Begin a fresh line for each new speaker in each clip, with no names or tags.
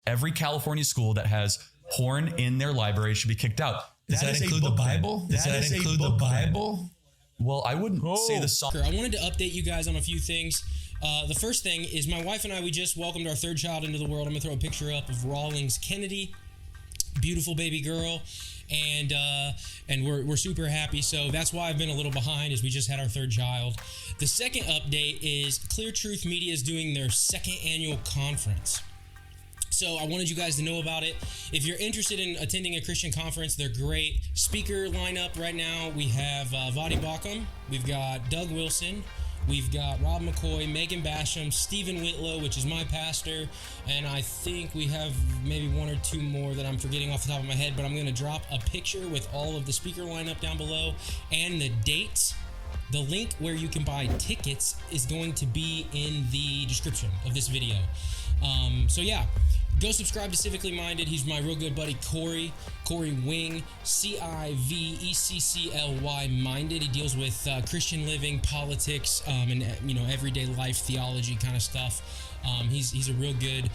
every California school that has porn in their library should be kicked out.
Does that include the Bible?
Does that include the Bible? Well, I wouldn't say the song.
I wanted to update you guys on a few things. The first thing is my wife and I, we just welcomed our third child into the world. I'm going to throw a picture up of Rawlings Kennedy. Beautiful baby girl. And we're super happy. So that's why I've been a little behind, is we just had our third child. The second update is Clear Truth Media is doing their second annual conference. So I wanted you guys to know about it. If you're interested in attending a Christian conference, they're great. Speaker lineup right now, we have Vadi Bakum, we've got Doug Wilson, we've got Rob McCoy, Megan Basham, Stephen Whitlow, which is my pastor, and I think we have maybe one or two more that I'm forgetting off the top of my head, but I'm going to drop a picture with all of the speaker lineup down below and the dates. The link where you can buy tickets is going to be in the description of this video. So yeah, go subscribe to Civically Minded. He's my real good buddy, Cory Wing, Civeccly Minded. He deals with Christian living, politics, and everyday life theology kind of stuff. He's a real good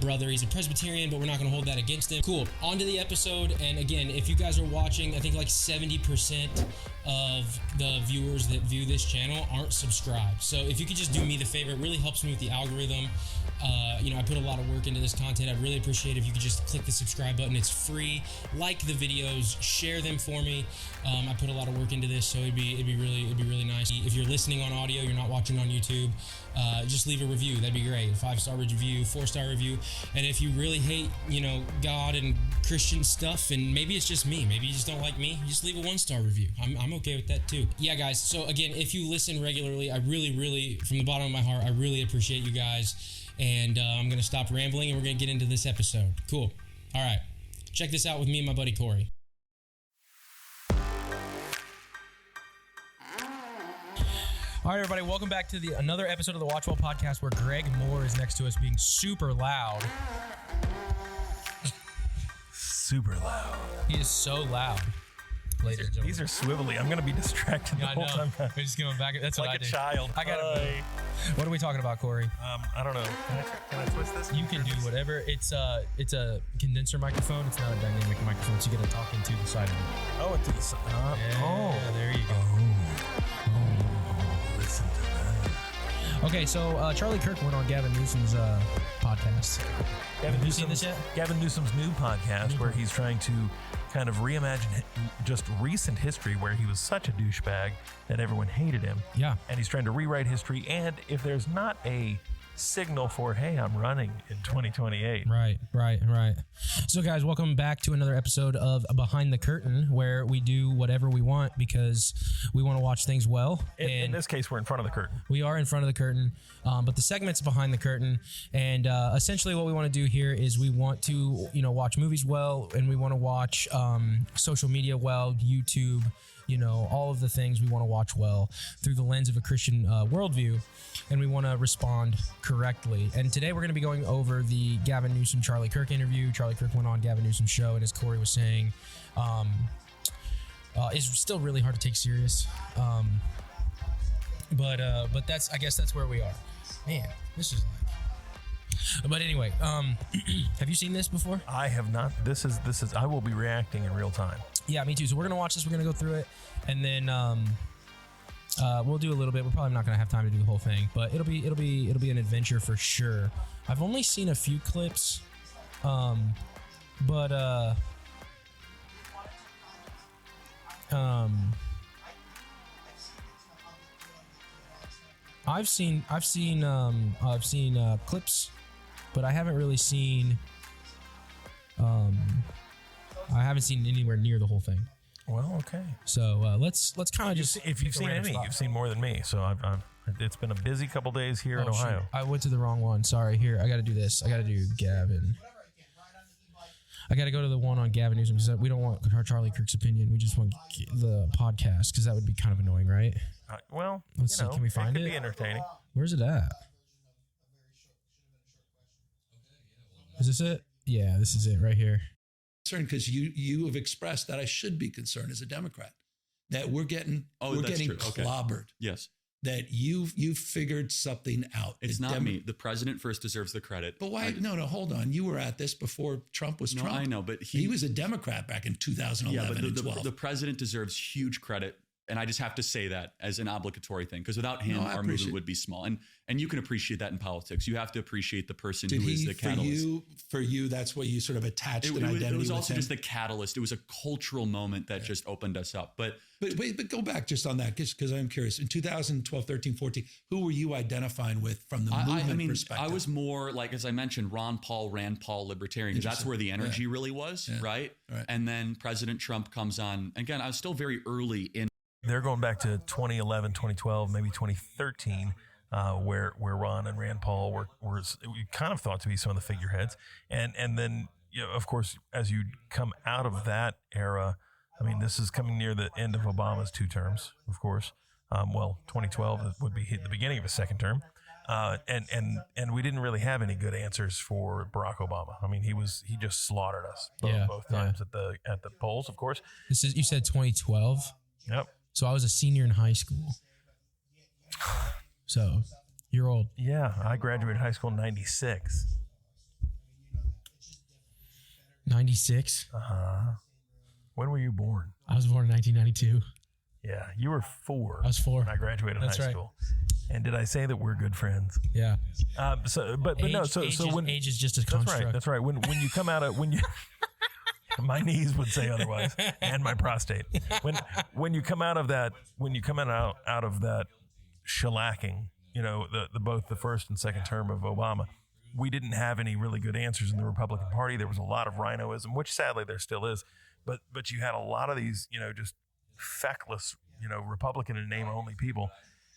brother. He's a Presbyterian, but we're not going to hold that against him. Cool. On to the episode. And again, if you guys are watching, I think like 70% of the viewers that view this channel aren't subscribed. So if you could just do me the favor, it really helps me with the algorithm. I put a lot of work into this content. I'd really appreciate it if you could just click the subscribe button. It's free. Like the videos, share them for me. I put a lot of work into this, so it'd be really nice. If you're listening on audio, you're not watching on YouTube, just leave a review. That'd be great. 5-star review, 4-star review. And if you really hate, God and Christian stuff, and maybe it's just me, maybe you just don't like me, just leave a 1-star review. I'm okay with that too. Yeah, guys. So again, if you listen regularly, I really, from the bottom of my heart, I really appreciate you guys. And I'm going to stop rambling, and we're going to get into this episode. Cool. All right. Check this out with me and my buddy Cory. All right, everybody. Welcome back to another episode of the WatchWell Podcast, where Greg Moore is next to us being super loud.
Super loud.
He is so loud. Ladies and gentlemen.
These are swivelly. I'm going to be distracted the whole time.
We're just going back. That's what I do.
Like a child.
What are we talking about, Cory?
I don't know. Can I twist this?
You can do whatever. It's a condenser microphone. It's not a dynamic microphone, so you get to talk into the side of it.
Oh, into the side.
Yeah, there you go.
Listen to that.
Okay, so Charlie Kirk went on Gavin Newsom's podcast. Have you seen this yet?
Gavin Newsom's new podcast, where he's trying to kind of reimagine just recent history, where he was such a douchebag that everyone hated him.
Yeah.
And he's trying to rewrite history. And if there's not a signal for, hey, I'm running in 2028.
Right. So, guys, welcome back to another episode of Behind the Curtain, where we do whatever we want because we want to watch things well.
In this case, we're in front of the curtain.
We are in front of the curtain, but the segment's behind the curtain. And essentially what we want to do here is we want to, watch movies well, and we want to watch social media well, YouTube, all of the things we want to watch well through the lens of a Christian worldview, and we want to respond correctly. And today we're going to be going over the Gavin Newsom Charlie Kirk interview. Charlie Kirk went on Gavin Newsom's show, and as Cory was saying, it's still really hard to take serious. But I guess that's where we are. Man, this is like. But anyway, have you seen this before?
I have not. This is. I will be reacting in real time.
Yeah, me too. So we're gonna watch this. We're gonna go through it, and then we'll do a little bit. We're probably not gonna have time to do the whole thing, but it'll be an adventure for sure. I've only seen a few clips, but I've seen clips, but I haven't really seen. I haven't seen anywhere near the whole thing.
Well, okay.
So let's kind of just.
If you've seen any, you've seen more than me. So it's been a busy couple days here in Ohio.
Shoot. I went to the wrong one. Sorry. Here, I got to do this. I got to do Gavin. I got to go to the one on Gavin Newsom because we don't want Charlie Kirk's opinion. We just want the podcast because that would be kind of annoying, right?
Let's
see. Can we find it?
It could be entertaining.
Where's it at? Is this it? Yeah, this is it right here.
Because you have expressed that I should be concerned as a Democrat that we're getting clobbered.
Yes.
that you've figured something out.
It's not me. The president first deserves the credit.
But why? No, hold on. You were at this before Trump was Trump.
I know, but
he was a Democrat back in 2011 and 12.
The president deserves huge credit. And I just have to say that as an obligatory thing, because without him, our movement would be small. And you can appreciate that in politics. You have to appreciate the person who is the catalyst.
For you, that's what you sort of attached an identity with.
It was also just the catalyst. It was a cultural moment that just opened us up. But
go back just on that, because I'm curious. In 2012, 13, 14, who were you identifying with from the movement perspective?
I was more like, as I mentioned, Rand Paul libertarian, because that's where the energy really was, right? And then President Trump comes on. Again, I was still very early in.
They're going back to 2011, 2012, maybe 2013, where Ron and Rand Paul were we kind of thought to be some of the figureheads. And then, of course, as you come out of that era, I mean, this is coming near the end of Obama's 2 terms, of course. 2012 would be the beginning of his 2nd term. And we didn't really have any good answers for Barack Obama. I mean, he just slaughtered us both times at the polls, of course.
You said 2012?
Yep.
So I was a senior in high school. So you're old.
Yeah, I graduated high school in 96.
96?
Uh-huh. When were you born?
I was born in 1992.
Yeah, you were 4.
I was 4.
When I graduated high school. And did I say that we're good friends?
Yeah.
Age
is just a construct.
That's right. When you come out of my knees would say otherwise, and my prostate. When you come out of that, out of that shellacking, both the first and second term of Obama, we didn't have any really good answers in the Republican Party. There was a lot of rhinoism, which sadly there still is, but you had a lot of these, just feckless, Republican and name only people.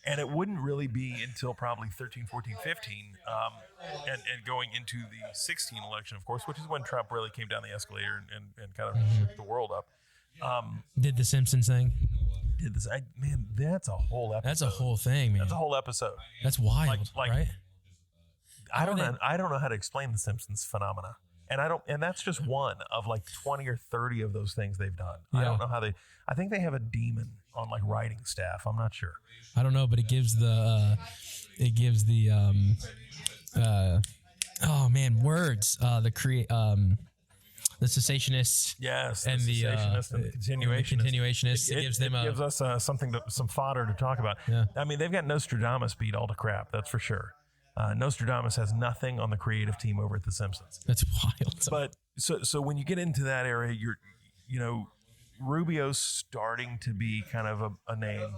And it wouldn't really be until probably 13, 14, 15, and going into the 16 election, of course, which is when Trump really came down the escalator and kind of shook the world up.
Did the Simpsons thing?
Man, that's a whole episode.
That's a whole thing, man.
That's a whole episode.
That's wild, right?
I don't know how to explain the Simpsons phenomena. And that's just one of like 20 or 30 of those things they've done. Yeah. I don't know how I think they have a demon on like writing staff. I'm not sure.
I don't know, but it gives the words, the cessationists.
Yes.
And the continuationists.
It gives them gives us some fodder to talk about.
Yeah.
I mean, they've got Nostradamus beat all to crap. That's for sure. Nostradamus has nothing on the creative team over at The Simpsons.
That's wild.
But so when you get into that area, Rubio's starting to be kind of a name.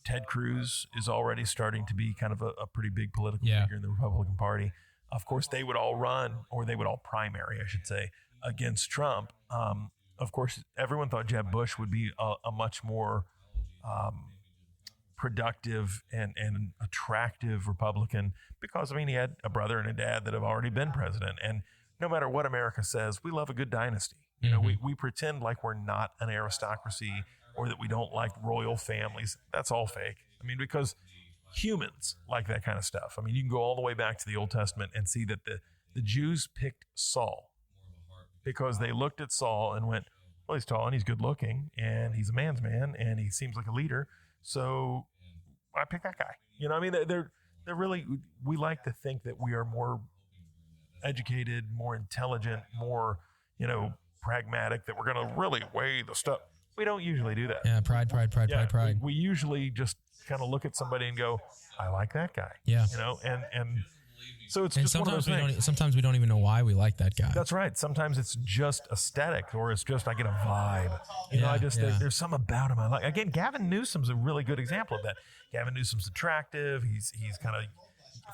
Ted Cruz is already starting to be kind of a pretty big political figure in the Republican Party. Of course, they would all run, or they would all primary, I should say, against Trump. Of course, everyone thought Jeb Bush would be a much more productive and attractive Republican because, he had a brother and a dad that have already been president. And no matter what America says, we love a good dynasty. We pretend like we're not an aristocracy or that we don't like royal families. That's all fake. Because humans like that kind of stuff. You can go all the way back to the Old Testament and see that the Jews picked Saul because they looked at Saul and went, well, he's tall and he's good looking and he's a man's man and he seems like a leader. So I pick that guy. They're really, we like to think that we are more educated, more intelligent, more, pragmatic, that we're going to really weigh the stuff. We don't usually do that.
Yeah, pride.
We usually just kind of look at somebody and go, I like that guy.
Yeah.
And so it's just one of those things.
Sometimes we don't even know why we like that guy.
That's right. Sometimes it's just aesthetic, or it's just I get a vibe. There's something about him I like. Again, Gavin Newsom's a really good example of that. Gavin Newsom's attractive. He's kind of,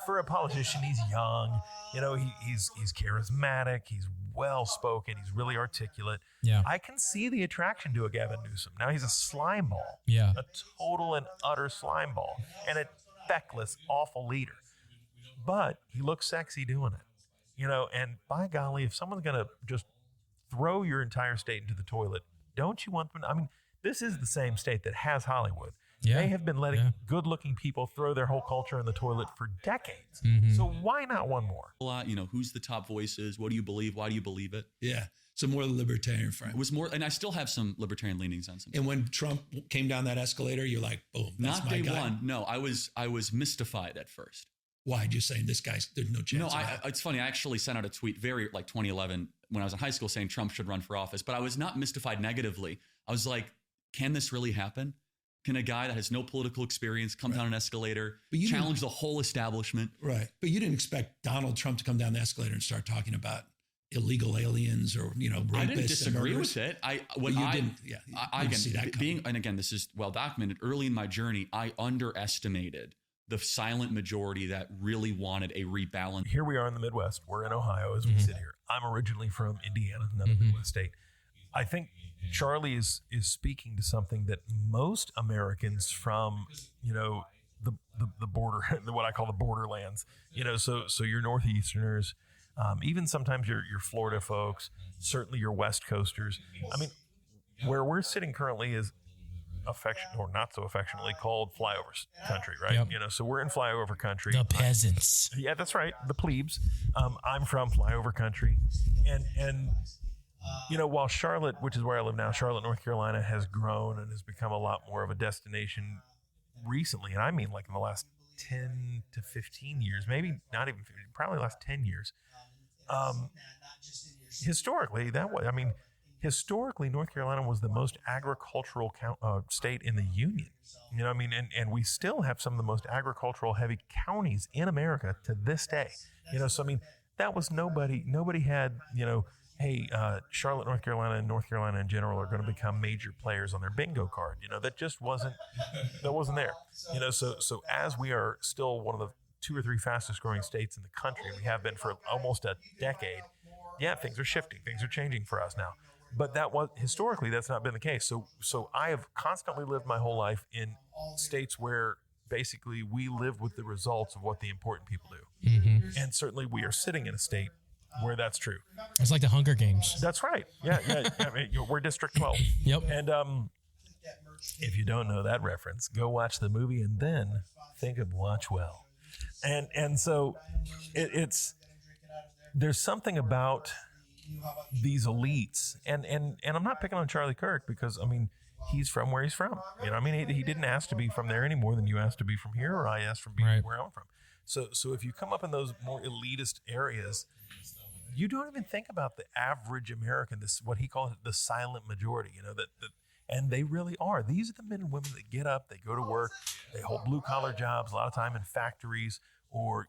for a politician, he's young. He's charismatic. He's well spoken. He's really articulate.
Yeah.
I can see the attraction to a Gavin Newsom. Now he's a slime ball.
Yeah.
A total and utter slime ball, and a feckless, awful leader. But he looks sexy doing it, and by golly, if someone's going to just throw your entire state into the toilet, don't you want them? This is the same state that has Hollywood. They have been letting good-looking people throw their whole culture in the toilet for decades. So why not one more?
A lot, who's the top voices? What do you believe? Why do you believe it?
Yeah. So more libertarian front.
It was more, and I still have some libertarian leanings on some.
And when Trump came down that escalator, you're like, boom, that's
not
my
day
guy.
one. No, I was mystified at first.
Why? Just saying this guy's, there's no chance.
No, it's funny. I actually sent out a tweet very like 2011 when I was in high school saying Trump should run for office, but I was not mystified negatively. I was like, can this really happen? Can a guy that has no political experience come down an escalator, challenge the whole establishment?
Right. But you didn't expect Donald Trump to come down the escalator and start talking about illegal aliens or, rapists.
I didn't disagree with it. I didn't
see that coming.
And again, this is well documented. Early in my journey, I underestimated the silent majority that really wanted a rebalance.
Here we are in the Midwest. We're in Ohio as we sit here. I'm originally from Indiana, another Midwest state. I think Charlie is speaking to something that most Americans from, the border, what I call the borderlands, so your Northeasterners, even sometimes your Florida folks, certainly your West Coasters. I mean, where we're sitting currently is or not so affectionately called flyovers country, right?
Yep.
So we're in flyover country.
The peasants.
Yeah, that's right. The plebes. I'm from flyover country. And while Charlotte, which is where I live now, Charlotte, North Carolina has grown and has become a lot more of a destination recently. And I mean like in the last 10 to 15 years, maybe not even 15, probably the last 10 years. Historically, historically, North Carolina was the most agricultural state in the Union. And we still have some of the most agricultural heavy counties in America to this day. That was nobody had, hey, Charlotte, North Carolina and North Carolina in general are going to become major players on their bingo card. That just wasn't there. So as we are still one of the 2 or 3 fastest growing states in the country, we have been for almost a decade. Yeah, things are shifting. Things are changing for us now. But historically, that's not been the case. So I have constantly lived my whole life in states where basically we live with the results of what the important people do. And certainly we are sitting in a state where that's true.
It's like the Hunger Games.
That's right. Yeah. We're District 12.
Yep.
And if you don't know that reference, go watch the movie and then think of WatchWell. And so there's something about these elites, and I'm not picking on Charlie Kirk because he's from where he's from. He didn't ask to be from there any more than you asked to be from here, or I asked from being where I'm from. So if you come up in those more elitist areas, you don't even think about the average American, this what he calls the silent majority. And they really are. These are the men and women that get up, they go to work, they hold blue collar jobs, a lot of time in factories, or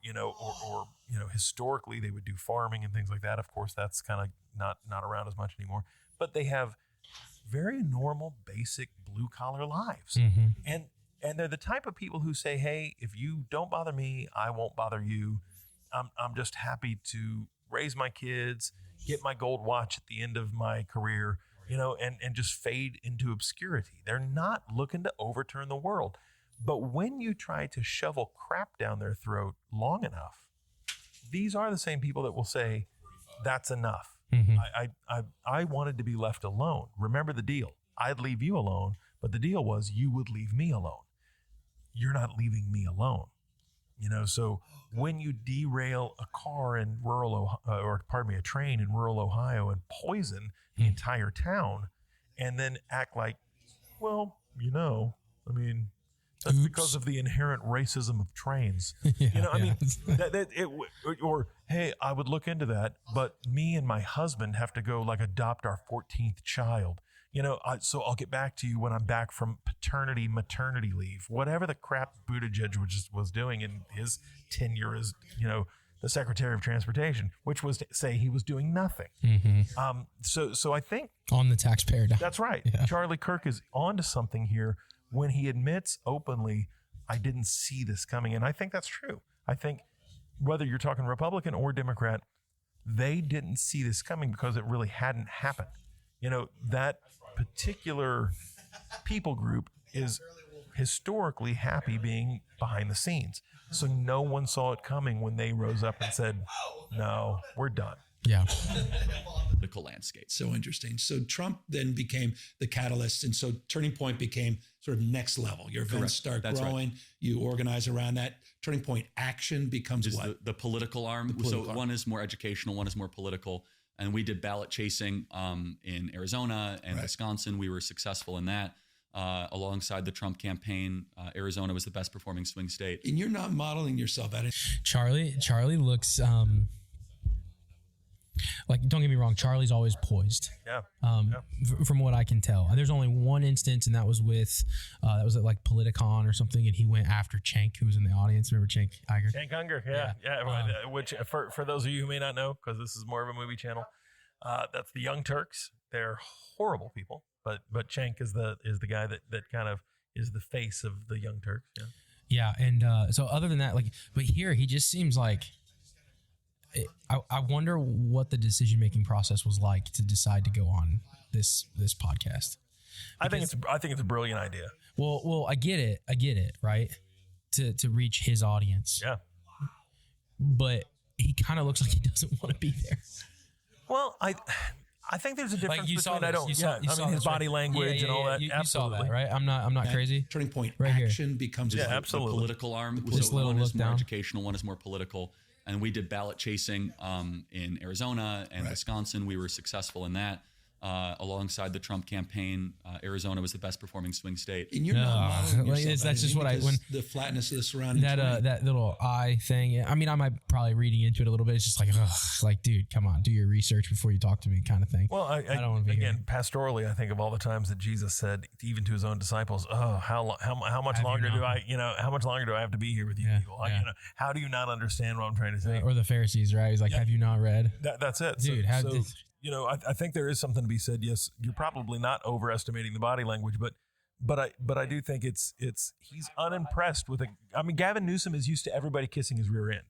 historically they would do farming and things like that. Of course, that's kind of not around as much anymore. But they have very normal, basic blue collar lives, and they're the type of people who say, "Hey, if you don't bother me, I won't bother you. I'm just happy to raise my kids, get my gold watch at the end of my career, and just fade into obscurity." They're not looking to overturn the world. But when you try to shovel crap down their throat long enough, these are the same people that will say, that's enough. I wanted to be left alone. Remember the deal. I'd leave you alone, but the deal was you would leave me alone. You're not leaving me alone. So when you derail a car in a train in rural Ohio and poison the entire town and then act like, that's because of the inherent racism of trains. Or, hey, I would look into that, but me and my husband have to go adopt our 14th child. So I'll get back to you when I'm back from maternity leave, whatever the crap Buttigieg was doing in his tenure as, the Secretary of Transportation, which was to say he was doing nothing. So I think
on the taxpayer dime.
That's right. Yeah. Charlie Kirk is onto something here when he admits openly, I didn't see this coming. And I think that's true. I think whether you're talking Republican or Democrat, they didn't see this coming because it really hadn't happened. That particular people group is historically happy being behind the scenes. So no one saw it coming when they rose up and said, no, we're done.
Yeah.
political landscape.
So interesting. So Trump then became the catalyst. And so Turning Point became sort of next level. Your events start
That's
growing. Right. You organize around that. Turning Point Action becomes what?
The political arm. One is more educational, one is more political. And we did ballot chasing in Arizona and Wisconsin. We were successful in that. Alongside the Trump campaign, Arizona was the best performing swing state.
And you're not modeling yourself at it.
Charlie looks like, don't get me wrong, Charlie's always poised.
Yeah.
From what I can tell. There's only one instance, and that was at like Politicon or something, and he went after Cenk, who was in the audience. Remember Cenk Iger?
Cenk Unger, yeah. Which for those of you who may not know, because this is more of a movie channel, that's the Young Turks. They're horrible people, but Cenk is the guy that kind of is the face of the Young Turks. Yeah.
Yeah, and so other than that, like, but here he just seems like. I wonder what the decision-making process was like to decide to go on this podcast.
Because, I think it's a brilliant idea.
Well, I get it, right? To reach his audience.
Yeah.
But he kind of looks like he doesn't want to be there.
Well, I think there's a difference
like you
between
saw
his body language and all that.
You
absolutely.
saw that, right? I'm not crazy.
Turning Point
right
Action
here.
becomes
absolutely.
The political arm.
This little
one
look
is more
down.
educational, one is more political. And we did ballot chasing in Arizona and Wisconsin. We were successful in that. Alongside the Trump campaign, Arizona was the best performing swing state.
And you're not modeling yourself.
That's just what when
the flatness of the surrounding
that little eye thing. I mean, I might probably reading into it a little bit. It's just like, like, dude, come on, do your research before you talk to me, kind of thing.
Well, I don't want to be again here. Pastorally. I think of all the times that Jesus said, even to his own disciples, how much longer do I have to be here with you people? Like, how do you not understand what I'm trying to say?
Or the Pharisees, right? He's like, have you not read?
That's it,
dude.
I think there is something to be said. Yes, you're probably not overestimating the body language, but I do think it's he's unimpressed with it. I mean, Gavin Newsom is used to everybody kissing his rear end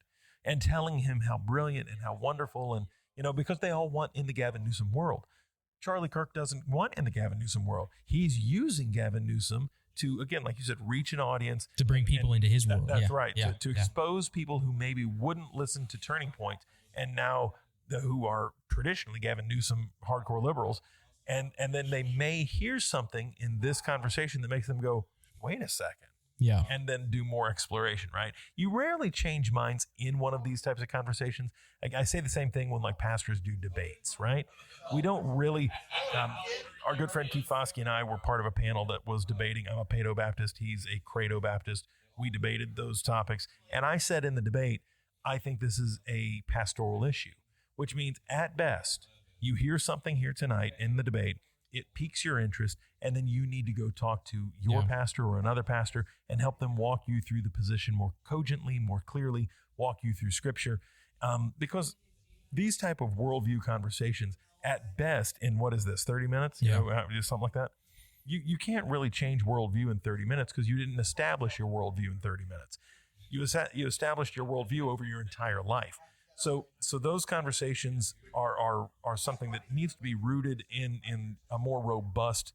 and telling him how brilliant and how wonderful, and because they all want in the Gavin Newsom world. Charlie Kirk doesn't want in the Gavin Newsom world. He's using Gavin Newsom to, again, like you said, reach an audience
to bring people into his world.
That's right. To expose people who maybe wouldn't listen to Turning Point, and now who are traditionally Gavin Newsom hardcore liberals, and then they may hear something in this conversation that makes them go, wait a second.
Yeah.
And then do more exploration, right? You rarely change minds in one of these types of conversations. Like I say the same thing when like pastors do debates, right? We don't really, our good friend Keith Foskey and I were part of a panel that was debating. I'm a Paedo Baptist. He's a Credo Baptist. We debated those topics. And I said in the debate, I think this is a pastoral issue. Which means at best, you hear something here tonight in the debate, it piques your interest, and then you need to go talk to your pastor or another pastor and help them walk you through the position more cogently, more clearly, walk you through scripture. Because these type of worldview conversations, at best, in what is this, 30 minutes? Just something like that. You can't really change worldview in 30 minutes because you didn't establish your worldview in 30 minutes. You established your worldview over your entire life. So those conversations are something that needs to be rooted in a more robust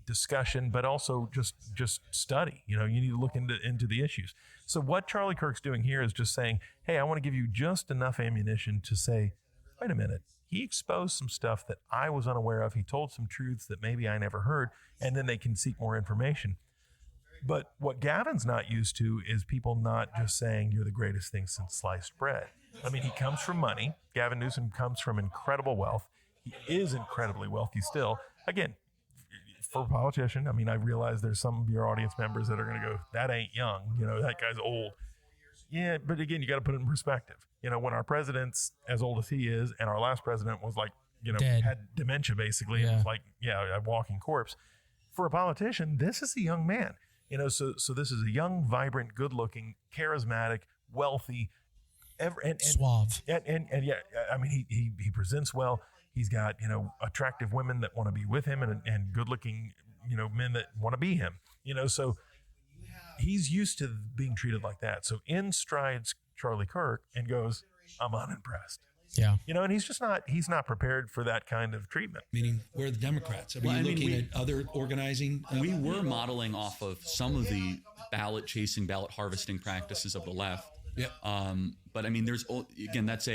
discussion, but also just study. You need to look into the issues. So what Charlie Kirk's doing here is just saying, hey, I want to give you just enough ammunition to say, wait a minute, he exposed some stuff that I was unaware of. He told some truths that maybe I never heard, and then they can seek more information. But what Gavin's not used to is people not just saying you're the greatest thing since sliced bread. I mean, he comes from money. Gavin Newsom comes from incredible wealth. He is incredibly wealthy still. Again, for a politician, I mean, I realize there's some of your audience members that are going to go, that ain't young. That guy's old. Yeah, but again, you got to put it in perspective. When our president's as old as he is, and our last president was like,
dead.
Had dementia basically, and was like, a walking corpse. For a politician, this is a young man. So this is a young, vibrant, good-looking, charismatic, wealthy, and
suave.
And I mean, he presents well. He's got, attractive women that want to be with him, and good-looking, men that want to be him. So he's used to being treated like that. So in strides Charlie Kirk and goes, I'm unimpressed.
Yeah.
And he's not prepared for that kind of treatment.
Meaning, where are the Democrats? Are you looking at other organizing?
We were modeling off of some of the ballot chasing, ballot harvesting practices of the left.
Yep.
But I mean, that's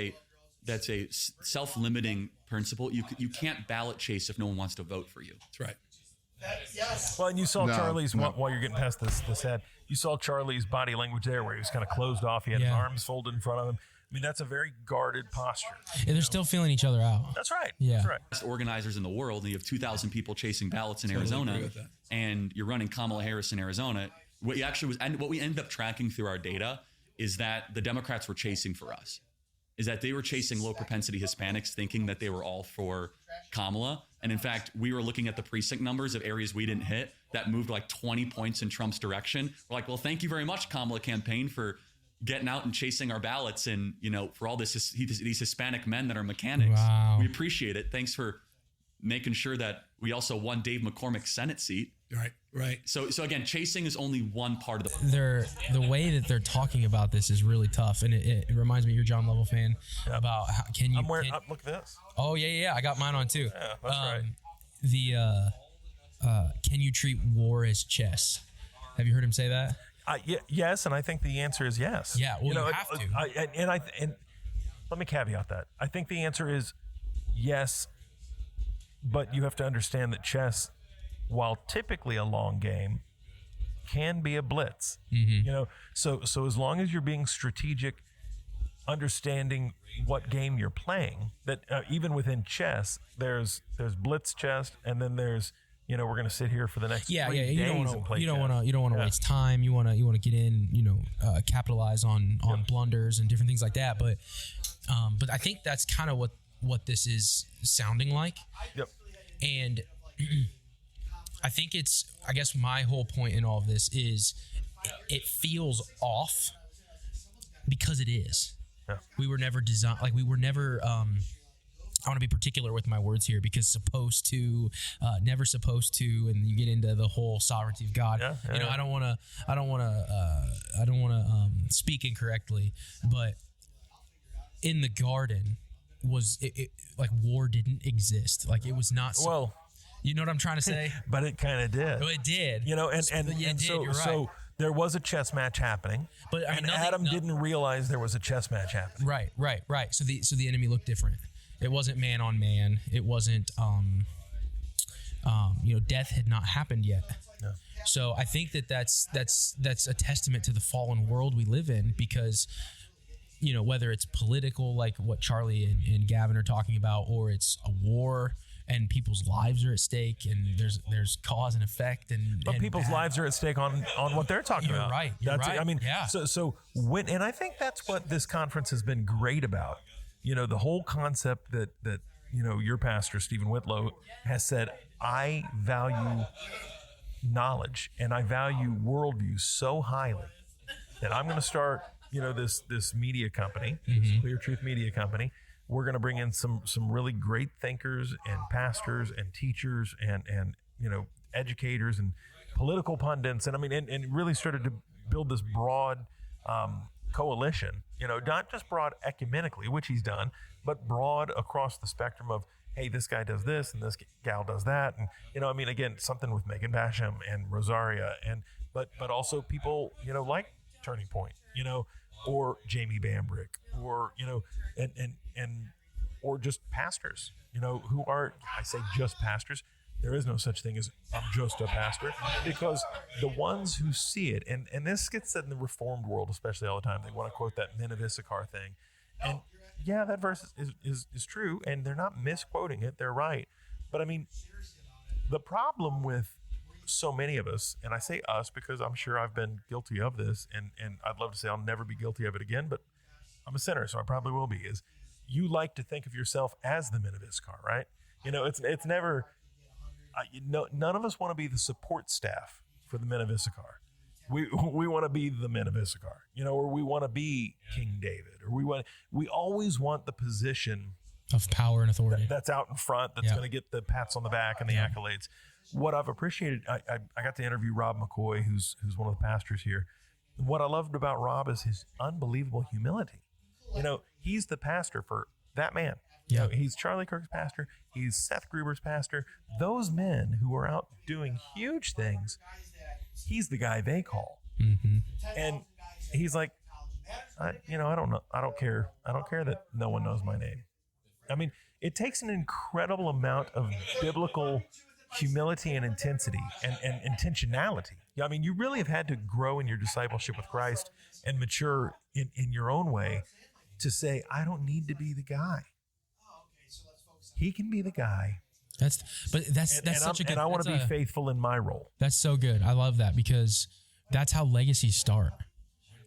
that's a self-limiting principle. You can't ballot chase if no one wants to vote for you.
That's right.
Well, and you saw Charlie's while you're getting past this head. You saw Charlie's body language there, where he was kind of closed off. He had his arms folded in front of him. I mean, that's a very guarded posture.
And they're still feeling each other out.
That's right.
Yeah.
That's right.
Best organizers in the world, and you have 2,000 people chasing ballots in Arizona, and you're running Kamala Harris in Arizona. What we ended up tracking through our data is that the Democrats were chasing for us. Is that they were chasing low propensity Hispanics, thinking that they were all for Kamala. And in fact, we were looking at the precinct numbers of areas we didn't hit that moved like 20 points in Trump's direction. We're like, well, thank you very much, Kamala campaign, for getting out and chasing our ballots, and for all these Hispanic men that are mechanics.
Wow.
We appreciate it. Thanks for making sure that we also won Dave McCormick's Senate seat.
Right.
So again, chasing is only one part of
The way that they're talking about this is really tough, and it reminds me, you're a John Lovell fan, about how can you?
I'm wearing. Look at this.
Oh yeah, I got mine on too.
Yeah, that's right.
Can you treat war as chess? Have you heard him say that?
Yes, and I think the answer is yes.
Yeah, well, you have to.
And let me caveat that. I think the answer is yes, but you have to understand that chess, while typically a long game, can be a blitz.
Mm-hmm.
So as long as you're being strategic, understanding what game you're playing, that even within chess, there's blitz chess, and then there's we're going to sit here for the next 3 days and play.
You don't want to waste time. You want to get in. Capitalize on blunders and different things like that. But I think that's kind of what this is sounding like.
Yep.
And I think I guess my whole point in all of this is it feels off because it is.
Yeah.
We were never designed, we were never, I want to be particular with my words here, because supposed to, never supposed to, and you get into the whole sovereignty of God. I don't want to speak incorrectly, but in the garden was it like war didn't exist. Like it was not.
Well,
you know what I'm trying to say?
But it kind of did.
Well, it did.
So there was a chess match happening,
but
Adam didn't realize there was a chess match happening.
Right. So the enemy looked different. It wasn't man on man. It wasn't death had not happened yet.
No.
So I think that's a testament to the fallen world we live in, because whether it's political, like what Charlie and Gavin are talking about, or it's a war and people's lives are at stake, and there's cause and effect,
but people's lives are at stake on what they're talking about.
You're right.
I mean,
yeah.
So when, and I think that's what this conference has been great about. The whole concept that your pastor Stephen Whitlow has said, I value knowledge and I value worldview so highly that I'm going to start this media company, this Clear Truth Media Company. We're going to bring in some really great thinkers and pastors and teachers and educators and political pundits, and really started to build this broad coalition, not just broad ecumenically, which he's done, but broad across the spectrum of, hey, this guy does this and this gal does that, and again, something with Megan Basham and Rosaria, but also people like Turning Point, or Jamie Bambrick, or or just pastors, who are, I say just pastors. There is no such thing as I'm just a pastor, because the ones who see it, and this gets said in the Reformed world, especially all the time, they want to quote that men of Issachar thing. And yeah, that verse is true, and they're not misquoting it. They're right. But the problem with so many of us, and I say us because I'm sure I've been guilty of this, and I'd love to say I'll never be guilty of it again, but I'm a sinner, so I probably will be, is you like to think of yourself as the men of Issachar, right? It's never... none of us want to be the support staff for the men of Issachar. We want to be the men of Issachar, or we want to be King David, or we always want the position
of power and authority
that's out in front, that's going to get the pats on the back and the accolades. What I've appreciated, I got to interview Rob McCoy, who's one of the pastors here. What I loved about Rob is his unbelievable humility. He's the pastor for that man.
Yeah.
He's Charlie Kirk's pastor. He's Seth Gruber's pastor. Those men who are out doing huge things, he's the guy they call.
Mm-hmm.
And he's like, I don't know. I don't care. I don't care that no one knows my name. I mean, it takes an incredible amount of biblical humility and intensity and intentionality. I mean, you really have had to grow in your discipleship with Christ and mature in your own way to say, I don't need to be the guy. He can be the guy.
That's such a good.
And I want to be faithful in my role.
That's so good. I love that because that's how legacies start.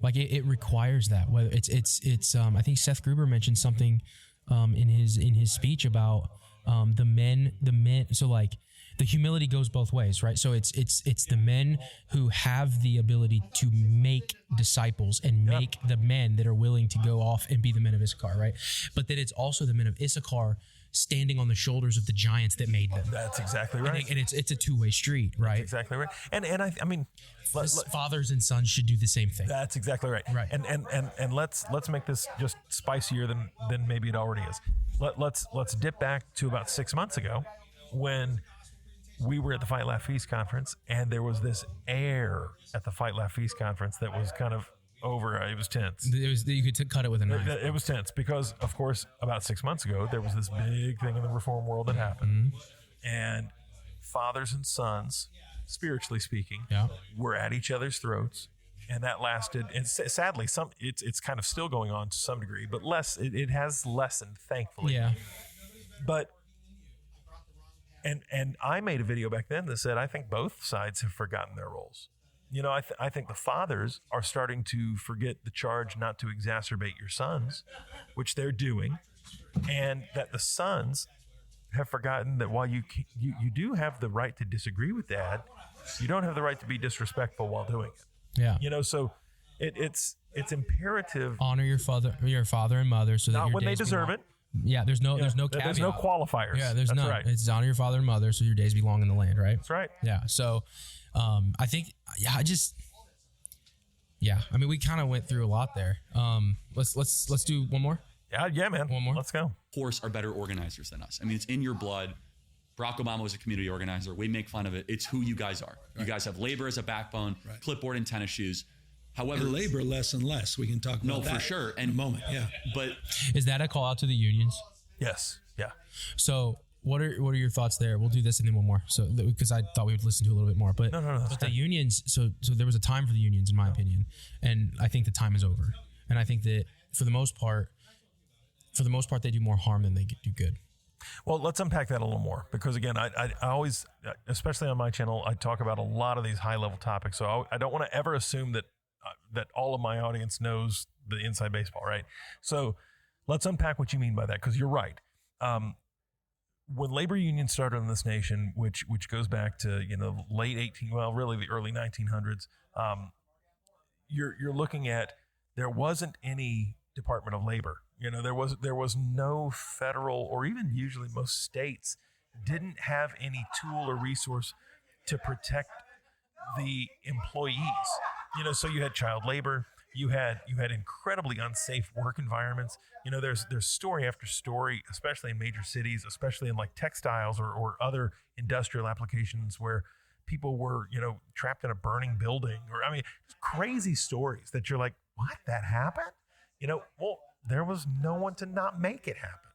Like it requires that. Whether it's I think Seth Gruber mentioned something in his speech about the men. So like the humility goes both ways, right? So it's the men who have the ability to make disciples and make the men that are willing to go off and be the men of Issachar, right? But then it's also the men of Issachar standing on the shoulders of the giants that made them.
That's exactly right.
And it's a two-way street, right?
That's exactly right. And I mean,
fathers and sons should do the same thing.
That's exactly right.
Right.
And let's make this just spicier than maybe it already is. Let's dip back to about 6 months ago when we were at the Fight Laugh Feast conference, and there was this air at the Fight Laugh Feast conference that was kind of over. It was tense.
You could cut it with a knife.
It was tense because, of course, about 6 months ago, there was this big thing in the Reform world that happened. Mm-hmm. And fathers and sons, spiritually speaking, were at each other's throats. And that lasted, and sadly, it's kind of still going on to some degree, but less. It has lessened, thankfully.
Yeah.
But and I made a video back then that said I think both sides have forgotten their roles. I think the fathers are starting to forget the charge not to exacerbate your sons, which they're doing, and that the sons have forgotten that while you do have the right to disagree with dad, you don't have the right to be disrespectful while doing it.
Yeah.
So it's imperative.
Honor your father and mother, so that
not
your
when they
days
deserve
belong.
it.
Yeah, there's no caveat.
There's no qualifiers.
Yeah, there's
That's
none.
right.
It's honor your father and mother, so your days belong in the land, right?
That's right.
Yeah. So, I think, I mean, we kind of went through a lot there. Let's do one more.
Yeah, man.
One more.
Let's go.
Horse are better organizers than us. I mean, it's in your blood. Barack Obama was a community organizer. We make fun of it. It's who you guys are. Right. You guys have labor as a backbone, clipboard and tennis shoes. However,
and labor less and less. We can talk about that
for sure.
in a moment. Yeah.
But
is that a call out to the unions?
Yes. Yeah.
So what are your thoughts there? We'll do this and then one more. So because I thought we would listen to a little bit more, but
no.
But the unions. So there was a time for the unions, in my opinion, and I think the time is over. And I think that for the most part, they do more harm than they do good.
Well, let's unpack that a little more because, again, I always, especially on my channel, I talk about a lot of these high-level topics. So I don't want to ever assume that all of my audience knows the inside baseball, right? So let's unpack what you mean by that because you're right. When labor unions started in this nation, which goes back to really the early 1900s, you're looking at there wasn't any Department of Labor. There was no federal, or even usually most states didn't have any tool or resource to protect the employees. So you had child labor, you had incredibly unsafe work environments. There's story after story, especially in major cities, especially in like textiles or other industrial applications where people were, trapped in a burning building, crazy stories that you're like, what, that happened? Well, there was no one to not make it happen,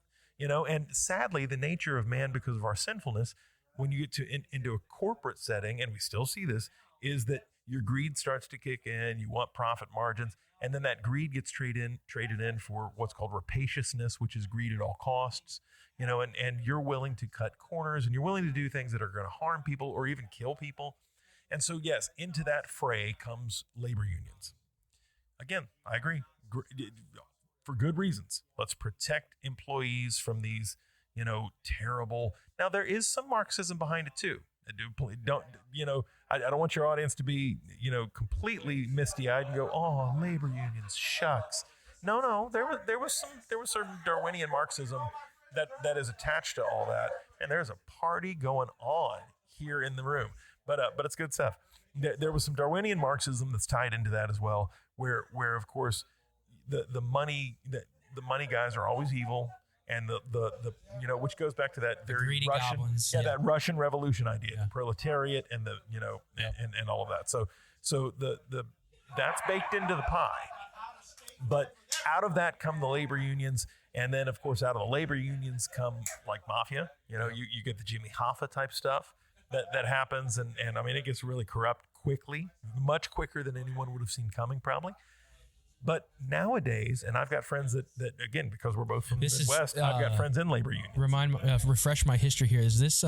and sadly, the nature of man, because of our sinfulness, when you get into a corporate setting, and we still see this, is that your greed starts to kick in, you want profit margins, and then that greed gets traded in for what's called rapaciousness, which is greed at all costs, and you're willing to cut corners, and you're willing to do things that are going to harm people or even kill people. And so, yes, into that fray comes labor unions. Again, I agree. For good reasons. Let's protect employees from these, terrible. Now there is some Marxism behind it too. I don't want your audience to be, completely misty-eyed and go, "Oh, labor unions, shucks." No. There was certain Darwinian Marxism that is attached to all that, and there's a party going on here in the room. But it's good stuff. There was some Darwinian Marxism that's tied into that as well, where of course the money guys are always evil, and the which goes back to that very
greedy
Russian
goblins,
that Russian Revolution idea, the proletariat and the and all of that. So the that's baked into the pie. But out of that come the labor unions. And then, of course, out of the labor unions come like mafia. You know, you get the Jimmy Hoffa type stuff that happens. And I mean, it gets really corrupt quickly, much quicker than anyone would have seen coming probably. But nowadays, and I've got friends that again, because we're both from the Midwest, I've got friends in labor unions.
Refresh my history here. Is this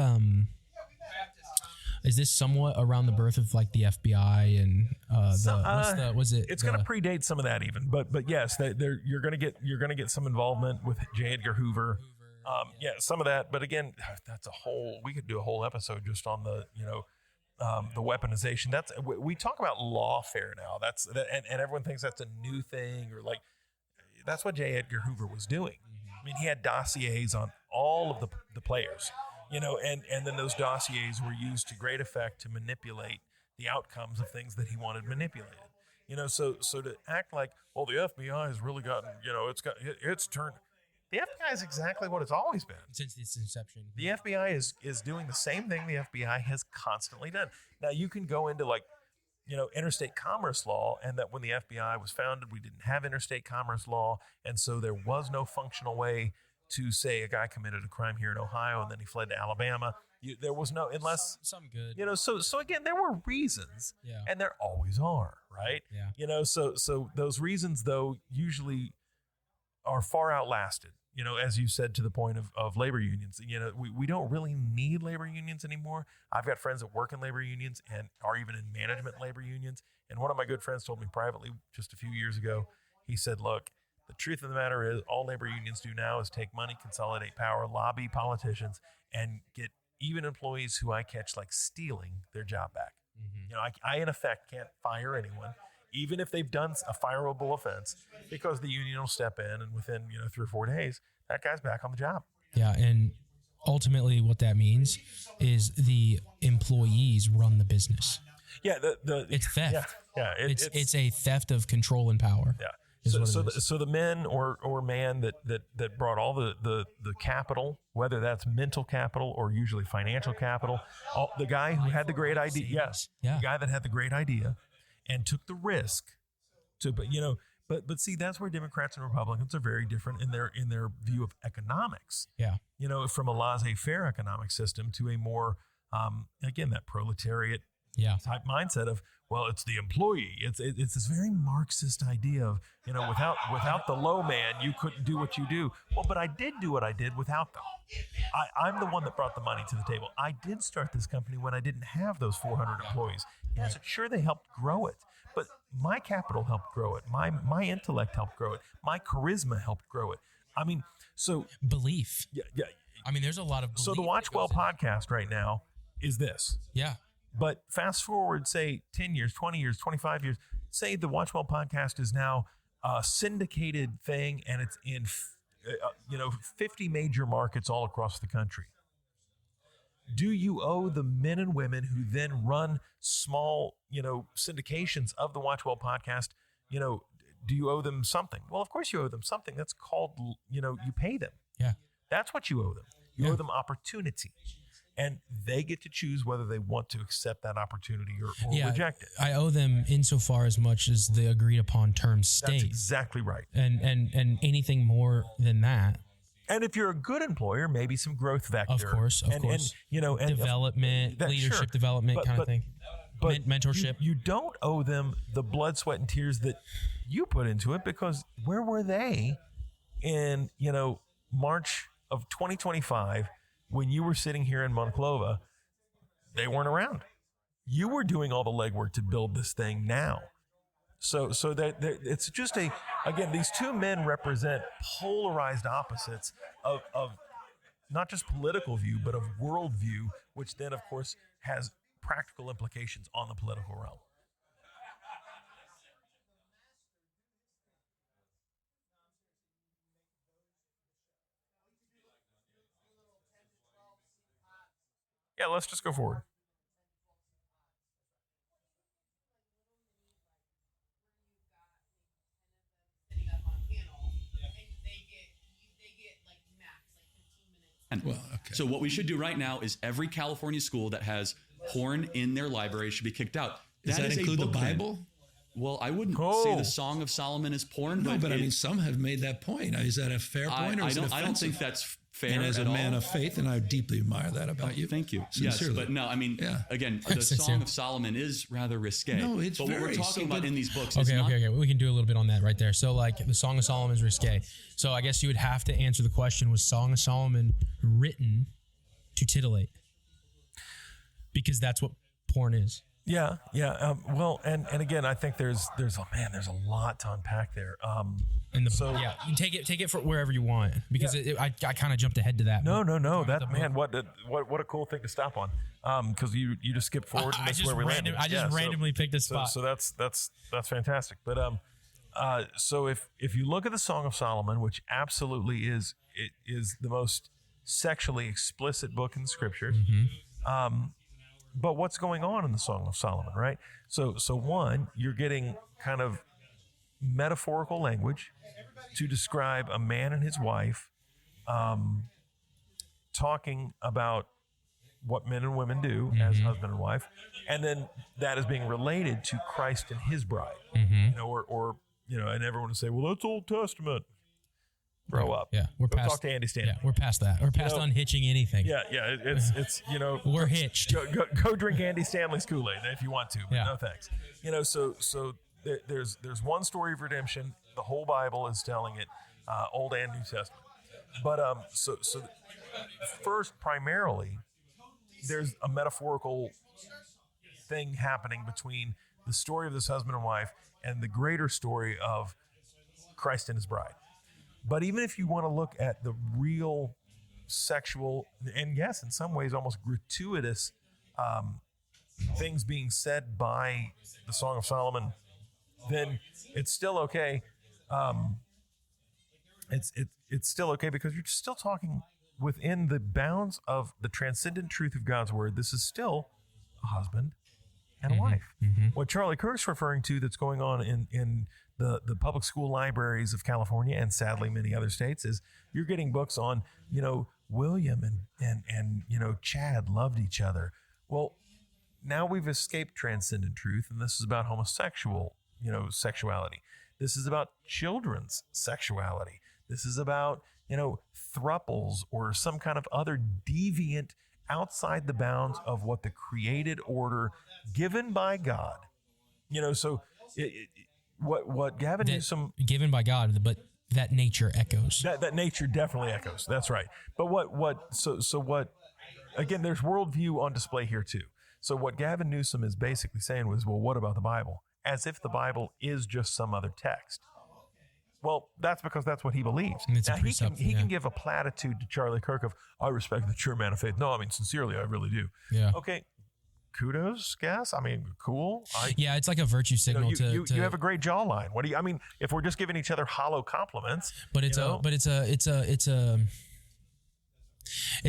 somewhat around the birth of like the FBI and
It's going to predate some of that even, but yes, you're going to get some involvement with J. Edgar Hoover. Some of that. But again, we could do a whole episode just on the weaponization. We talk about lawfare now. And everyone thinks that's a new thing, or like that's what J. Edgar Hoover was doing. I mean, he had dossiers on all of the players. And then those dossiers were used to great effect to manipulate the outcomes of things that he wanted manipulated. So to act like, well, the FBI has really gotten, it's turned. The FBI is exactly what it's always been
since its inception.
The FBI is doing the same thing the FBI has constantly done. Now you can go into interstate commerce law, and that when the FBI was founded, we didn't have interstate commerce law, and so there was no functional way to say a guy committed a crime here in Ohio and then he fled to Alabama. There was no, unless
some good,
so again, there were reasons, and there always are, right?
Yeah.
So those reasons though usually are far outlasted, as you said, to the point of labor unions. We don't really need labor unions anymore. I've got friends that work in labor unions and are even in management labor unions. And one of my good friends told me privately just a few years ago, he said, look, the truth of the matter is all labor unions do now is take money, consolidate power, lobby politicians, and get even employees who I catch like stealing their job back. Mm-hmm. I in effect can't fire anyone, even if they've done a fireable offense, because the union will step in and within 3 or 4 days, that guy's back on the job.
Yeah, and ultimately what that means is the employees run the business.
Yeah,
it's theft.
Yeah,
it's a theft of control and power.
Yeah. So the men or man that brought all the capital, whether that's mental capital or usually financial capital, the guy who had the great idea, the guy that had the great idea and took the risk but see, that's where Democrats and Republicans are very different in their view of economics.
Yeah.
From a laissez-faire economic system to a more again, that proletariat type mindset of, well, it's the employee. It's this very Marxist idea of, without the low man, you couldn't do what you do. Well, but I did do what I did without them. I'm the one that brought the money to the table. I did start this company when I didn't have those 400 employees. Yes, sure, they helped grow it, but my capital helped grow it. My intellect helped grow it. My charisma helped grow it. I mean, so
belief.
Yeah.
I mean, there's a lot of belief.
So the WatchWell podcast right now is this.
Yeah.
But fast forward, say 10 years, 20 years, 25 years, say the WatchWell podcast is now a syndicated thing and it's in, 50 major markets all across the country. Do you owe the men and women who then run small, syndications of the WatchWell podcast, do you owe them something? Well, of course you owe them something. That's called, you pay them.
Yeah.
That's what you owe them. You owe them opportunity. And they get to choose whether they want to accept that opportunity or reject it.
I owe them insofar as much as the agreed upon terms state.
That's exactly right.
And anything more than that.
And if you're a good employer, maybe some growth vector.
Of course.
And
development, leadership development kind of thing.
But
mentorship.
You don't owe them the blood, sweat, and tears that you put into it, because where were they in, March of 2025 when you were sitting here in Monclova? They weren't around. You were doing all the legwork to build this thing now. So that it's just again, these two men represent polarized opposites of not just political view, but of worldview, which then, of course, has practical implications on the political realm. Yeah, let's just go forward.
So what we should do right now is every California school that has porn in their library should be kicked out.
Does that include the Bible?
Well, I wouldn't say the Song of Solomon is porn.
No, but I mean, some have made that point. Is that a fair point, or is it offensive?
I don't think that's fair.
And as a man of faith, and I deeply admire that about you.
Thank you.
Sincerely.
Yes, but no, I mean, again, the Song of Solomon is rather risque.
No, it's
but
very,
what we're talking about in these books
Okay,
is not...
okay. We can do a little bit on that right there. So, like, the Song of Solomon is risque. So, I guess you would have to answer the question: was Song of Solomon written to titillate? Because that's what porn is.
Yeah. Well, and again, I think there's a lot to unpack there.
You take it for wherever you want, because I kind of jumped ahead to that.
No. That man, what a cool thing to stop on. Because you just skipped forward and that's where we landed.
I just randomly picked a spot.
So that's fantastic. But so if you look at the Song of Solomon, which absolutely is the most sexually explicit book in the Scriptures. But what's going on in the Song of Solomon, right? So one, you're getting kind of metaphorical language to describe a man and his wife talking about what men and women do as husband and wife, and then that is being related to Christ and his bride. Or and everyone would say, well, that's Old Testament. Grow up.
Yeah, we're past.
Talk to Andy Stanley.
Yeah, we're past that. We're past unhitching anything.
Yeah. It's
we're hitched.
Go drink Andy Stanley's Kool-Aid if you want to. But no thanks. So there's one story of redemption. The whole Bible is telling it, Old and New Testament. But so first, primarily, there's a metaphorical thing happening between the story of this husband and wife and the greater story of Christ and his bride. But even if you want to look at the real sexual, and yes, in some ways almost gratuitous things being said by the Song of Solomon, then it's still okay. It's still okay because you're still talking within the bounds of the transcendent truth of God's word. This is still a husband and a wife. What Charlie Kirk's referring to that's going on in the public school libraries of California and sadly many other states is you're getting books on, William and Chad loved each other. Well, now we've escaped transcendent truth, and this is about homosexual, sexuality. This is about children's sexuality. This is about, thruples or some kind of other deviant outside the bounds of what the created order given by God, what Gavin Newsom
given by God, but that nature echoes.
That nature definitely echoes. That's right. But what again, there's worldview on display here too. So what Gavin Newsom is basically saying was, well, what about the Bible? As if the Bible is just some other text. Well, that's because that's what he believes.
Now,
he can give a platitude to Charlie Kirk of, I respect the true man of faith. No, I mean, sincerely, I really do.
Yeah.
Okay. Kudos, guess. I mean, cool.
It's like a virtue signal
you have a great jawline. If we're just giving each other hollow compliments,
but it's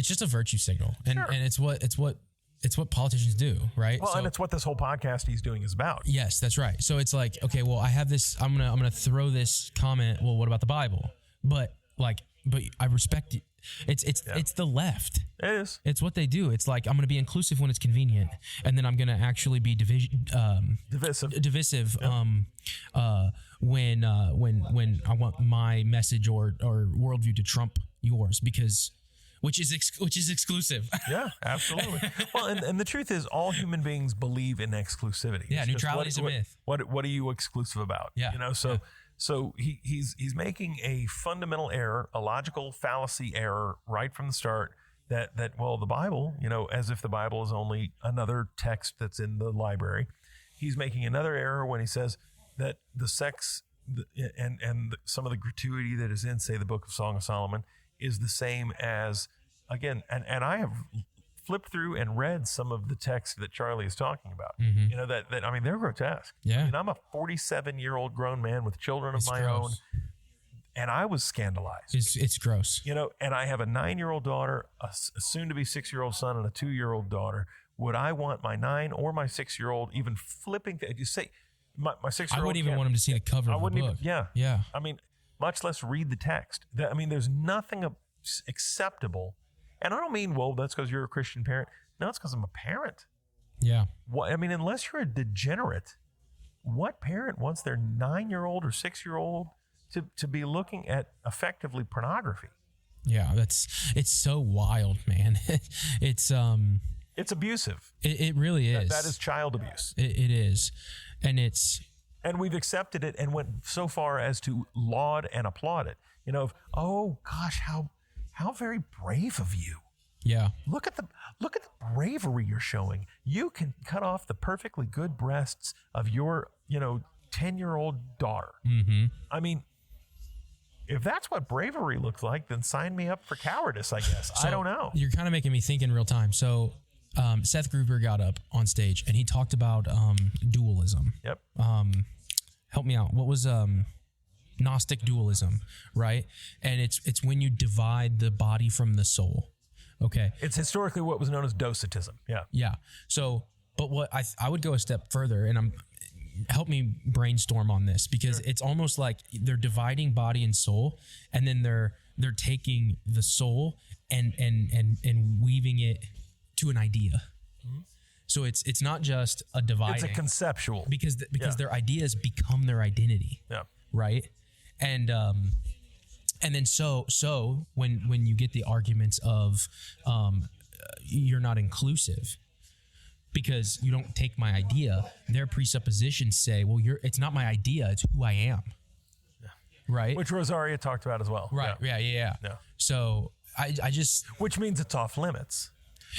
just a virtue signal, and it's what politicians do, right?
Well, and it's what this whole podcast he's doing is about.
Yes, that's right. So it's like, okay, well, I have this. I'm gonna throw this comment. Well, what about the Bible? But I respect it. It's the left.
It is.
It's what they do. It's like, I'm going to be inclusive when it's convenient, and then I'm going to actually be divisive. When I want my message or worldview to trump yours, which is exclusive.
Yeah, absolutely. Well, and the truth is, all human beings believe in exclusivity.
Yeah, neutrality is a myth.
What are you exclusive about?
Yeah.
So he's making a fundamental error, a logical fallacy error right from the start that the Bible, as if the Bible is only another text that's in the library. He's making another error when he says that the sex and some of the gratuity that is in, say, the Book of Song of Solomon is the same as, again, and I have flipped through and read some of the text that Charlie is talking about. They're grotesque.
Yeah.
I'm a 47-year-old grown man with children of my own, and I was scandalized.
It's gross.
And I have a 9-year-old daughter, a soon-to-be 6-year-old son, and a 2-year-old daughter. Would I want my 9 or my 6-year-old even flipping? You say my 6-year-old.
I wouldn't even want him to see the cover of the book.
Yeah. I mean, much less read the text. There's nothing acceptable. And I don't mean, well, that's because you're a Christian parent. No, it's because I'm a parent.
Yeah.
Unless you're a degenerate, what parent wants their 9-year-old or 6-year-old to be looking at effectively pornography?
Yeah, it's so wild, man. It's
abusive.
It really is.
That is child abuse.
It is, and
we've accepted it and went so far as to laud and applaud it. Oh gosh, how very brave of you.
Yeah.
Look at the bravery you're showing. You can cut off the perfectly good breasts of your 10-year-old daughter.
Mm-hmm. I
mean, if that's what bravery looks like, then sign me up for cowardice, I guess.
So
I don't know.
You're kind of making me think in real time. So Seth Gruber got up on stage and he talked about dualism.
Yep.
Help me out. What was Gnostic dualism, right? And it's when you divide the body from the soul. Okay.
It's historically what was known as docetism. Yeah.
Yeah. So, but what I would go a step further, and help me brainstorm on this, because it's almost like they're dividing body and soul, and then they're taking the soul and weaving it to an idea. Mm-hmm. So it's not just a dividing.
It's a conceptual.
Because their ideas become their identity.
Yeah.
Right? And then so when you get the arguments of you're not inclusive because you don't take my idea, their presuppositions say, well, it's not my idea, it's who I am.
Yeah.
Right?
Which Rosaria talked about as well.
Right. Yeah. So I just,
which means it's off limits.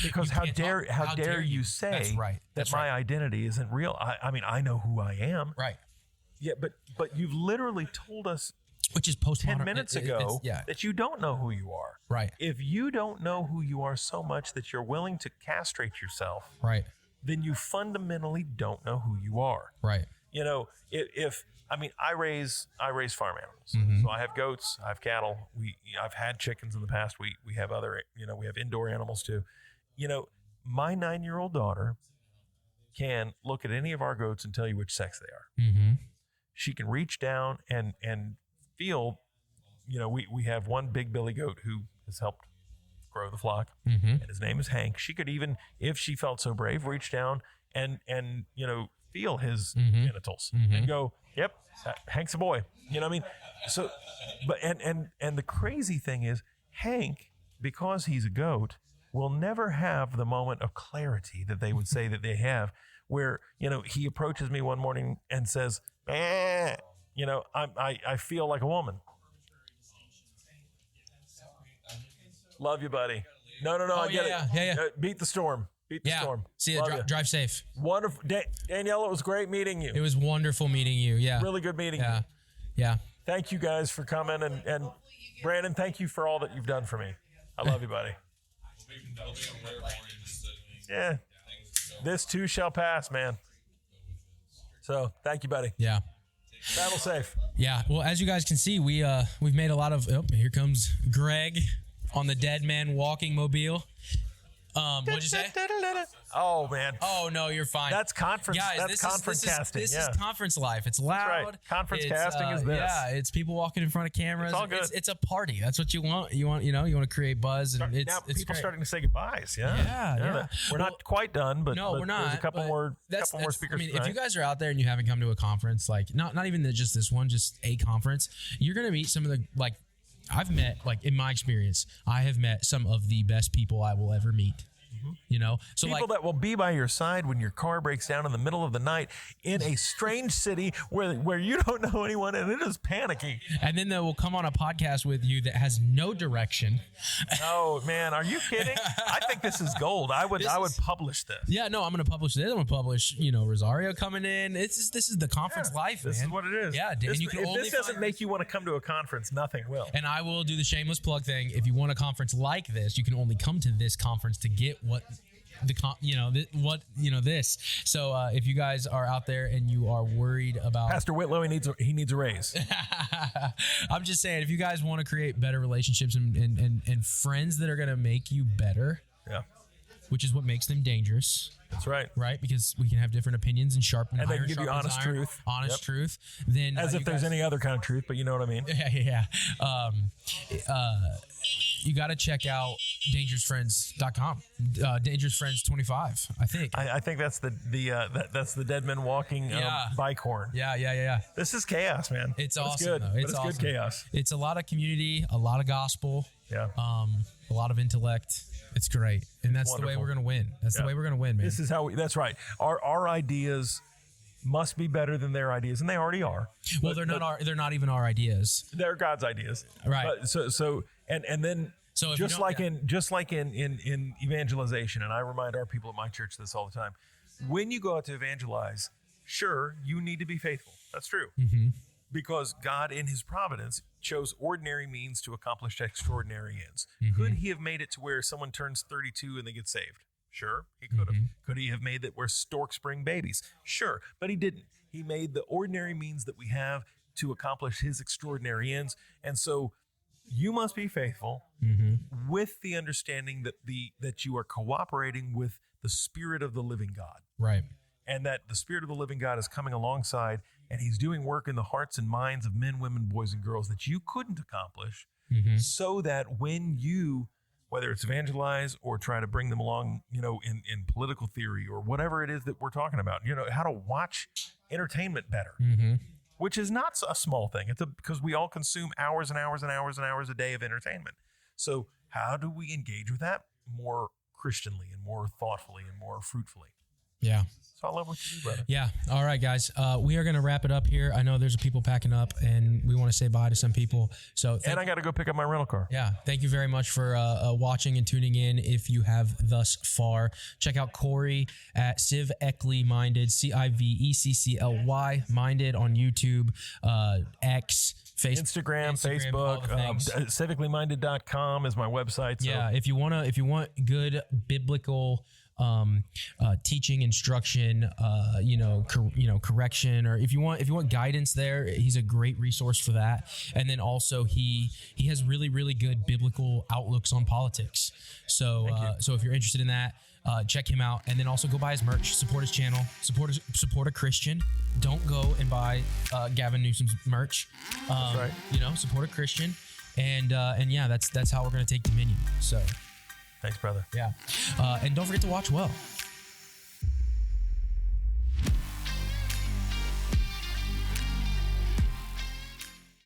Because how dare you say that my identity isn't real? I mean, I know who I am.
Right.
Yeah, but you've literally told us,
which is postmodern,
10 minutes ago, that you don't know who you are.
Right.
If you don't know who you are so much that you're willing to castrate yourself,
right,
then you fundamentally don't know who you are.
Right.
I raise farm animals.
Mm-hmm.
So I have goats, I have cattle. I've had chickens in the past. We have other, we have indoor animals too. My 9-year-old daughter can look at any of our goats and tell you which sex they are.
Mm-hmm.
She can reach down and feel, we have one big billy goat who has helped grow the flock,
mm-hmm.
and his name is Hank. She could even, if she felt so brave, reach down and feel his
mm-hmm.
genitals
mm-hmm.
and go, yep, Hank's a boy. You know what I mean? So, but and the crazy thing is, Hank, because he's a goat, will never have the moment of clarity that they would say that they have, where he approaches me one morning and says, I feel like a woman. Love you, buddy. No, I get it.
Yeah.
Beat the storm. Storm.
See you. Drive safe.
Wonderful. Danielle, it was great meeting you.
It was wonderful meeting you. Yeah.
Really good meeting you.
Yeah.
Thank you guys for coming. And Brandon, thank you for all that you've done for me. I love you, buddy. Yeah. This too shall pass, man. So thank you, buddy.
Yeah.
Travel safe.
Yeah. Well, as you guys can see, we've made a lot of. Oh, here comes Greg on the Dead Man Walking Mobile. What'd you say?
Oh man.
Oh no, you're fine.
That's conference.
Guys,
that's conference casting.
This is conference life. It's loud.
That's right. Conference casting is this.
Yeah, it's people walking in front of cameras.
It's all good.
It's a party. That's what you want. You want to create buzz, and it's
people
great.
starting to say goodbyes. Yeah. We're not quite done, but we're not. There's a couple more speakers.
I mean, if you guys are out there and you haven't come to a conference, like not even just this one, just a conference, you're gonna meet some of the I've met, in my experience, I have met some of the best people I will ever meet. So
people that will be by your side when your car breaks down in the middle of the night in a strange city where you don't know anyone and it is panicky.
And then they will come on a podcast with you that has no direction.
Oh man, are you kidding? I think this is gold. I would publish this.
Yeah, no, I'm going to publish this. I'm going to publish, Rosario coming in. This is the conference life,
This
man.
is what it is.
Yeah,
if
you can
this doesn't make you want to come to a conference, nothing will.
And I will do the shameless plug thing. If you want a conference like this, you can only come to this conference to get this. So if you guys are out there and you are worried about
Pastor Whitlow, he needs a raise.
I'm just saying, if you guys want to create better relationships and friends that are going to make you better, which is what makes them dangerous.
That's right.
Right? Because we can have different opinions and sharpen.
And they can give you honest truth.
Honest truth. Then
as if there's any other kind of truth, but you know what I mean.
Yeah. You got to check out dangerousfriends.com. Dangerous Friends 25, I think.
I think that's the dead men walking bike horn.
Yeah.
This is chaos, man.
It's
but
awesome.
It's good.
Though. It's
awesome.
Good
chaos.
It's a lot of community, a lot of gospel.
Yeah.
A lot of intellect. It's great. And that's
wonderful.
The way we're going to win. That's the way we're going to win, man.
This is how that's right. Our ideas must be better than their ideas, and they already are.
Well, they're not even our ideas.
They're God's ideas.
Right.
And then
so
just like in evangelization, and I remind our people at my church this all the time, when you go out to evangelize, sure, you need to be faithful. That's true.
Mm-hmm.
Because God, in his providence, chose ordinary means to accomplish extraordinary ends.
Mm-hmm.
Could he have made it to where someone turns 32 and they get saved? Sure, he could have. Could he have made it where storks bring babies? Sure, but he didn't. He made the ordinary means that we have to accomplish his extraordinary ends. And so you must be faithful with the understanding that you are cooperating with the Spirit of the living God.
Right.
And that the Spirit of the living God is coming alongside, and he's doing work in the hearts and minds of men, women, boys, and girls that you couldn't accomplish, so that when you, whether it's evangelize or try to bring them along, in political theory or whatever it is that we're talking about, how to watch entertainment better, which is not a small thing. Because we all consume hours and hours and hours and hours a day of entertainment. So how do we engage with that more Christianly and more thoughtfully and more fruitfully?
Yeah.
So I love what you do, brother.
Yeah. All right, guys. We are going to wrap it up here. I know there's people packing up, and we want to say bye to some people. And
I got to go pick up my rental car.
Yeah. Thank you very much for watching and tuning in. If you have thus far, check out Cory at Civ Eckley Minded, CIVECCLY Minded on YouTube, X,
Instagram, Facebook, civicallyminded.com is my website. So.
Yeah. If you want good biblical teaching, instruction, correction, or if you want guidance there, he's a great resource for that. And then also he has really, really good biblical outlooks on politics. So if you're interested in that, check him out, and then also go buy his merch, support his channel, support a Christian. Don't go and buy Gavin Newsom's merch.
That's right.
Support a Christian, and yeah, that's how we're gonna take dominion. So.
Thanks, brother.
Yeah. And don't forget to watch well.